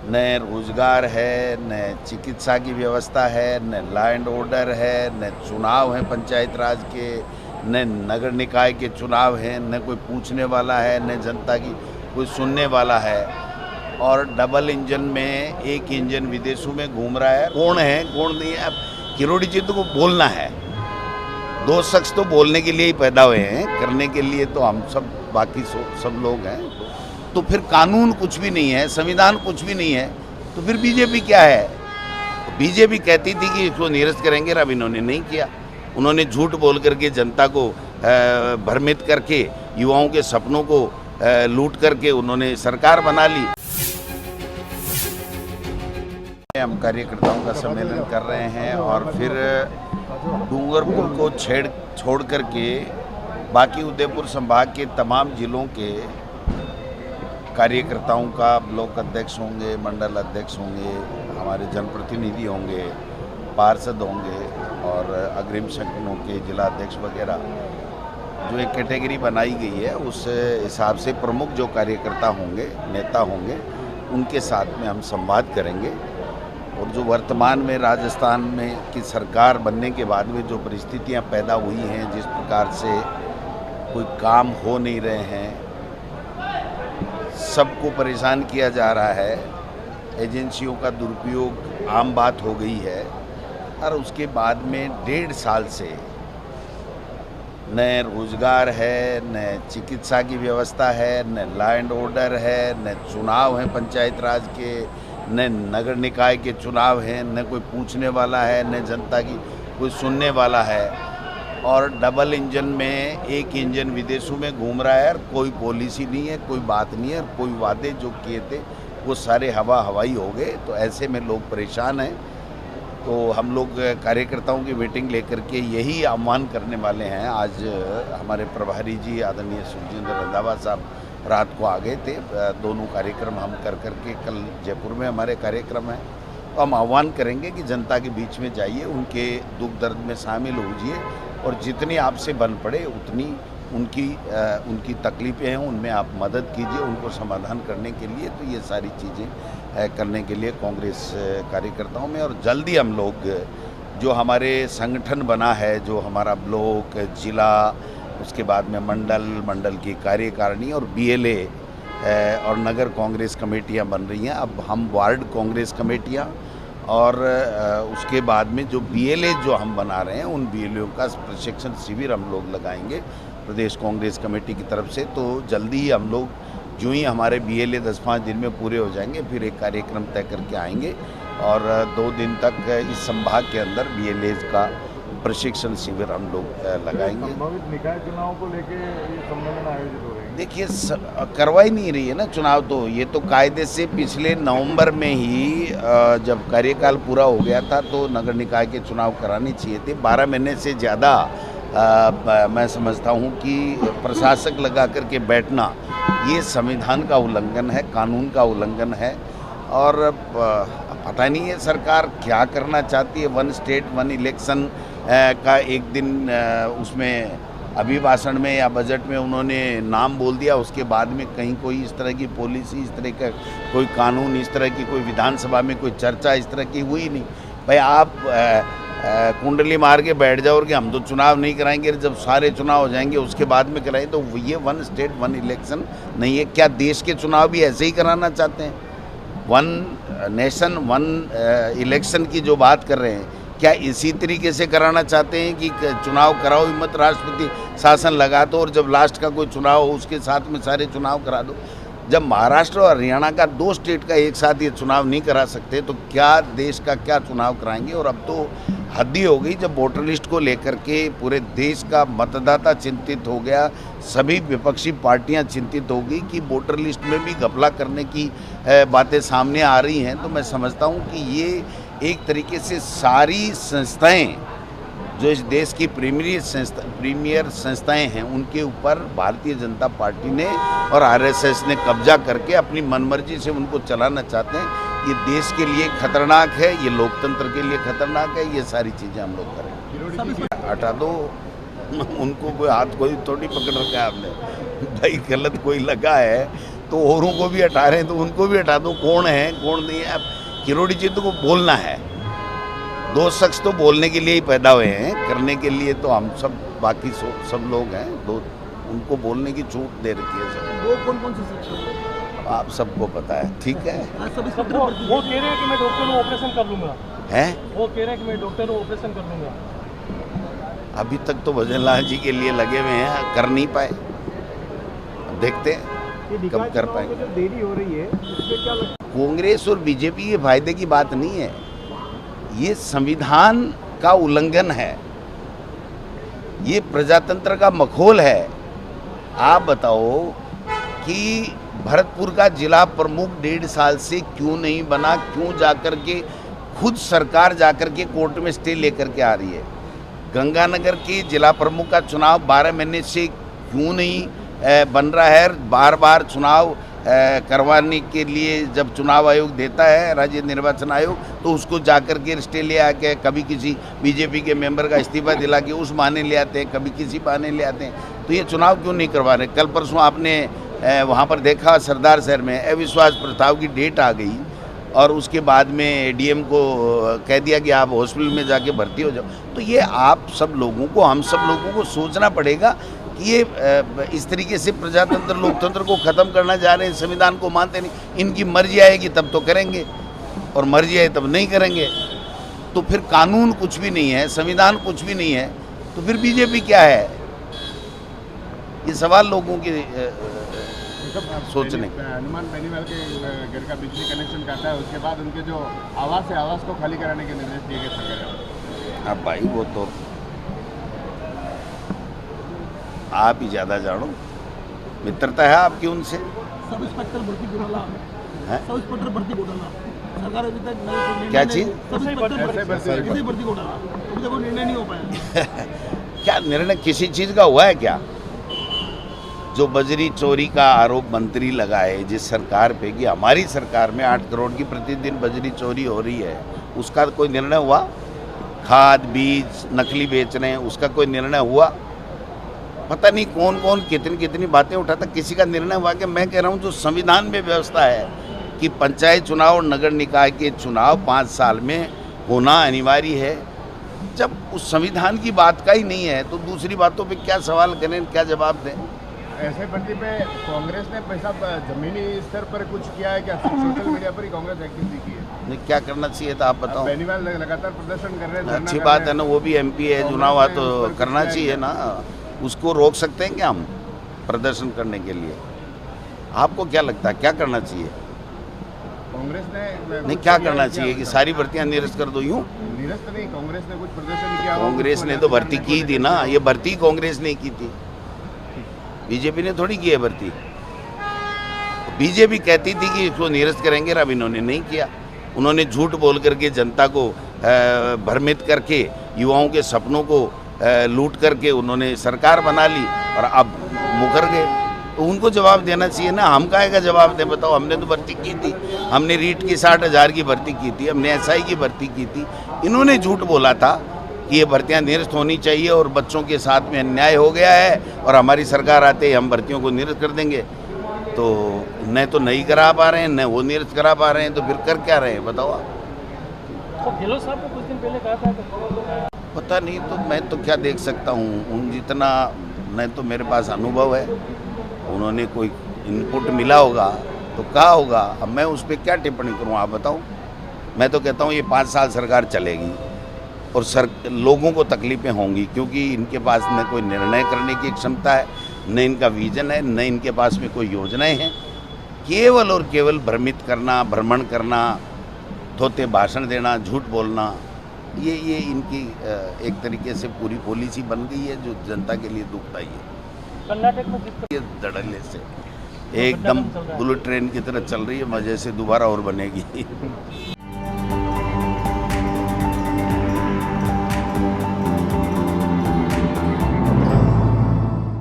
न रोजगार है, न चिकित्सा की व्यवस्था है, न लॉ एंड ऑर्डर है, न चुनाव है पंचायत राज के, न नगर निकाय के चुनाव हैं, न कोई पूछने वाला है, न जनता की कोई सुनने वाला है। और डबल इंजन में एक इंजन विदेशों में घूम रहा है। कौन है कौन नहीं है, अब किरोड़ी जी को बोलना है। दो शख्स तो बोलने के लिए ही पैदा हुए हैं, करने के लिए तो हम सब बाकी सब लोग हैं। तो फिर कानून कुछ भी नहीं है, संविधान कुछ भी नहीं है, तो फिर बीजेपी क्या है? तो बीजेपी कहती थी कि इसको निरस्त करेंगे, अब इन्होंने नहीं किया। उन्होंने झूठ बोल करके जनता को भ्रमित करके, युवाओं के सपनों को लूट करके उन्होंने सरकार बना ली। हम कार्यकर्ताओं का सम्मेलन कर रहे हैं और फिर डूंगरपुर को छोड़ करके बाकी उदयपुर संभाग के तमाम जिलों के कार्यकर्ताओं का ब्लॉक अध्यक्ष होंगे, मंडल अध्यक्ष होंगे, हमारे जनप्रतिनिधि होंगे, पार्षद होंगे और अग्रिम संगठनों के जिला अध्यक्ष वगैरह, जो एक कैटेगरी बनाई गई है उस हिसाब से प्रमुख जो कार्यकर्ता होंगे, नेता होंगे, उनके साथ में हम संवाद करेंगे। और जो वर्तमान में राजस्थान में की सरकार बनने के बाद में जो परिस्थितियां पैदा हुई हैं, जिस प्रकार से कोई काम हो नहीं रहे हैं, सबको परेशान किया जा रहा है, एजेंसियों का दुरुपयोग आम बात हो गई है। और उसके बाद में 1.5 साल से न रोजगार है, न चिकित्सा की व्यवस्था है, न लॉ एंड ऑर्डर है, न चुनाव हैं पंचायत राज के, न नगर निकाय के चुनाव हैं, न कोई पूछने वाला है, न जनता की कोई सुनने वाला है। और डबल इंजन में एक इंजन विदेशों में घूम रहा है और कोई पॉलिसी नहीं है, कोई बात नहीं है, और कोई वादे जो किए थे वो सारे हवाई हो गए। तो ऐसे में लोग परेशान हैं। तो हम लोग कार्यकर्ताओं की मीटिंग लेकर के यही आह्वान करने वाले हैं। आज हमारे प्रभारी जी आदरणीय सुखजिंदर रंधावा साहब रात को आ गए थे। दोनों कार्यक्रम हम कर के कल जयपुर में हमारे कार्यक्रम है, तो हम आह्वान करेंगे कि जनता के बीच में जाइए, उनके दुख दर्द में शामिल होइए और जितनी आपसे बन पड़े उतनी उनकी तकलीफ़ें हैं उनमें आप मदद कीजिए, उनको समाधान करने के लिए। तो ये सारी चीज़ें करने के लिए कांग्रेस कार्यकर्ताओं में, और जल्दी हम लोग जो हमारे संगठन बना है, जो हमारा ब्लॉक, जिला, उसके बाद में मंडल की कार्यकारिणी और BLA और नगर कांग्रेस कमेटियां बन रही हैं। अब हम वार्ड कांग्रेस कमेटियां और उसके बाद में जो BLA जो हम बना रहे हैं, उन BLA का प्रशिक्षण शिविर हम लोग लगाएंगे प्रदेश कांग्रेस कमेटी की तरफ से। तो जल्दी ही हम लोग, जो ही हमारे BLA 10-5 दिन में पूरे हो जाएंगे, फिर एक कार्यक्रम तय करके आएंगे और 2 दिन तक इस संभाग के अंदर BLA का प्रशिक्षण शिविर हम लोग लगाएंगे। संभावित निकाय चुनाव को लेके ये सम्मेलन आयोजित हो रहे हैं। देखिए, करवा ही नहीं रही है ना चुनाव। तो ये तो कायदे से पिछले नवंबर में ही जब कार्यकाल पूरा हो गया था तो नगर निकाय के चुनाव कराने चाहिए थे। 12 महीने से ज़्यादा मैं समझता हूँ कि प्रशासक लगा करके बैठना ये संविधान का उल्लंघन है, कानून का उल्लंघन है। और पता नहीं है सरकार क्या करना चाहती है। 1 स्टेट 1 इलेक्शन का एक दिन उसमें अभिभाषण में या बजट में उन्होंने नाम बोल दिया, उसके बाद में कहीं कोई इस तरह की पॉलिसी, इस तरह का कोई कानून, इस तरह की कोई विधानसभा में कोई चर्चा इस तरह की हुई नहीं। भाई आप कुंडली मार के बैठ जाओ कि हम तो चुनाव नहीं कराएंगे, जब सारे चुनाव हो जाएंगे उसके बाद में कराएं, तो ये 1 स्टेट 1 इलेक्शन नहीं है। क्या देश के चुनाव भी ऐसे ही कराना चाहते हैं? 1 नेशन 1 इलेक्शन की जो बात कर रहे हैं, क्या इसी तरीके से कराना चाहते हैं कि चुनाव कराओ ही मत, राष्ट्रपति शासन लगा दो और जब लास्ट का कोई चुनाव हो उसके साथ में सारे चुनाव करा दो? जब महाराष्ट्र और हरियाणा का 2 स्टेट का एक साथ ये चुनाव नहीं करा सकते तो क्या देश का क्या चुनाव कराएंगे? और अब तो हद ही हो गई, जब वोटर लिस्ट को लेकर के पूरे देश का मतदाता चिंतित हो गया, सभी विपक्षी पार्टियां चिंतित हो गई कि वोटर लिस्ट में भी घपला करने की बातें सामने आ रही हैं। तो मैं समझता हूं कि ये एक तरीके से सारी संस्थाएं जो इस देश की प्रीमियर संस्थाएं हैं, उनके ऊपर भारतीय जनता पार्टी ने और RSS ने कब्जा करके अपनी मनमर्जी से उनको चलाना चाहते हैं। ये देश के लिए खतरनाक है, ये लोकतंत्र के लिए खतरनाक है। ये सारी चीज़ें हम लोग करें। हटा दो उनको, कोई हाथ कोई थोड़ी पकड़ रखा है आपने। भाई गलत कोई लगा है तो औरों को भी हटा रहे हैं तो उनको भी हटा दो। कौन है कौन नहीं है, अब किरोड़ी जी को बोलना है। दो शख्स तो बोलने के लिए ही पैदा हुए हैं, करने के लिए तो हम सब बाकी सब लोग हैं। दो उनको बोलने की छूट दे रखी है सब। वो कौन से सेक्शन आप सबको पता है, ठीक है। सब वो कह रहे हैं कि मैं डॉक्टर हूँ, ऑपरेशन कर लूँगा। हैं वो कह रहे हैं कि मैं डॉक्टर हूँ, ऑपरेशन कर लूँगा। अभी तक तो भजनलाल जी के लिए लगे हुए हैं, कर नहीं पाए। अब देखते हैं कब कर पाएंगे। जो देरी हो रही है उसमें क्या लगता कांग्रेस और बीजेपी के फायदे की बात नहीं है, ये संविधान का उल्लंघन है, ये प्रजातंत्र का मखौल है। आप बताओ कि भरतपुर का जिला प्रमुख 1.5 साल से क्यों नहीं बना, क्यों जाकर के खुद सरकार जाकर के कोर्ट में स्टे लेकर के आ रही है। गंगानगर के जिला प्रमुख का चुनाव 12 महीने से क्यों नहीं बन रहा है। बार बार चुनाव करवाने के लिए जब चुनाव आयोग देता है, राज्य निर्वाचन आयोग, तो उसको जाकर के स्टे ले आके कभी किसी बीजेपी के मेंबर का इस्तीफा दिला के उस बहाने ले आते हैं, कभी किसी बहाने ले आते हैं। तो ये चुनाव क्यों नहीं करवा रहे। कल परसों आपने वहाँ पर देखा सरदार शहर में अविश्वास प्रस्ताव की डेट आ गई और उसके बाद में एडीएम को कह दिया कि आप हॉस्पिटल में जाके भर्ती हो जाओ। तो ये आप सब लोगों को, हम सब लोगों को सोचना पड़ेगा कि ये इस तरीके से प्रजातंत्र लोकतंत्र को ख़त्म करना जा रहे हैं। संविधान को मानते नहीं, इनकी मर्जी आएगी तब तो करेंगे और मर्जी आए तब नहीं करेंगे। तो फिर कानून कुछ भी नहीं है, संविधान कुछ भी नहीं है, तो फिर बीजेपी क्या है। ये सवाल लोगों के सोचने। हनुमान बेनीवाल के घर का बिजली कनेक्शन काटा है, उसके बाद उनके जो आवास है, आवास को खाली कराने के निर्देश दिए गए सरकार। अब भाई वो तो आप ही ज़्यादा जानो, मित्रता है आपकी उनसे। सब इंस्पेक्टर भर्ती घोटाला हैं? सब इंस्पेक्टर भर्ती घोटाला सरकार अभी तक क्या चीज़? सब इंस्पेक्टर भर्ती घोटाला अभी तक कोई निर्णय नहीं हो पाया। क्या निर्णय किसी चीज़ का हुआ है क्या? जो बजरी चोरी का आरोप मंत्री लगाए जिस सरकार पे कि हमारी सरकार में 8 करोड़ की प्रतिदिन बजरी चोरी हो रही है, उसका कोई निर्णय हुआ? खाद बीज नकली बेच रहे हैं, उसका कोई निर्णय हुआ? पता नहीं कौन कौन कितनी कितनी बातें उठाता, किसी का निर्णय हुआ? कि मैं कह रहा हूँ जो संविधान में व्यवस्था है कि पंचायत चुनाव और नगर निकाय के चुनाव 5 साल में होना अनिवार्य है, जब उस संविधान की बात का ही नहीं है तो दूसरी बातों पे क्या सवाल करें, क्या जवाब दें? ऐसे भर्ती पे कांग्रेस ने पैसा जमीनी स्तर पर कुछ किया है क्या? सोशल मीडिया पर ही कांग्रेस एक्टिविटी की है। नहीं, क्या करना चाहिए था आप बताओ। बेनीवाल लगातार प्रदर्शन कर रहे हैं, अच्छी बात है ना, वो भी एमपी है, चुनाव आ तो करना चाहिए ना। उसको रोक सकते हैं क्या हम प्रदर्शन करने के लिए? आपको क्या लगता है क्या करना चाहिए? कांग्रेस ने नहीं, क्या करना चाहिए कि सारी भर्तियां निरस्त कर दो? यूँ निरस्त नहीं, कांग्रेस ने कुछ प्रदर्शन किया। कांग्रेस ने तो भर्ती की थी ना, ये भर्ती कांग्रेस ने की थी, बीजेपी ने थोड़ी की है भर्ती। बीजेपी कहती थी कि इसको निरस्त करेंगे, अब इन्होंने नहीं किया। उन्होंने झूठ बोल करके जनता को भ्रमित करके, युवाओं के सपनों को लूट करके उन्होंने सरकार बना ली और अब मुकर गए। तो उनको जवाब देना चाहिए ना, हम काहे का जवाब दें? बताओ, हमने तो भर्ती की थी, हमने रीट की 60,000 की भर्ती की थी, हमने एसआई की भर्ती की थी। इन्होंने झूठ बोला था कि ये भर्तियां निरस्त होनी चाहिए और बच्चों के साथ में अन्याय हो गया है और हमारी सरकार आते ही हम भर्तियों को निरस्त कर देंगे। तो न तो नहीं करा पा रहे हैं, न वो निरस्त करा पा रहे हैं, तो फिर कर क्या रहे हैं बताओ आप? तो गहलोत साहब ने कुछ दिन पहले कहा था कि पता नहीं, तो मैं तो क्या देख सकता हूँ, उन जितना न तो मेरे पास अनुभव है, उन्होंने कोई इनपुट मिला होगा तो कहा होगा। अब मैं उस पर क्या टिप्पणी करूँ आप बताओ? मैं तो कहता हूँ ये 5 साल सरकार चलेगी और लोगों को तकलीफ़ें होंगी, क्योंकि इनके पास न कोई निर्णय करने की क्षमता है, न इनका विजन है, न इनके पास में कोई योजनाएं हैं। केवल और केवल भ्रमित करना, भ्रमण करना, थोते भाषण देना, झूठ बोलना, ये इनकी एक तरीके से पूरी पॉलिसी बन गई है जो जनता के लिए दुखदायी है। कर्नाटक में जिस ये धड़ल्ले से एकदम बुलेट ट्रेन की तरह चल रही है, मज़े से दोबारा और बनेगी।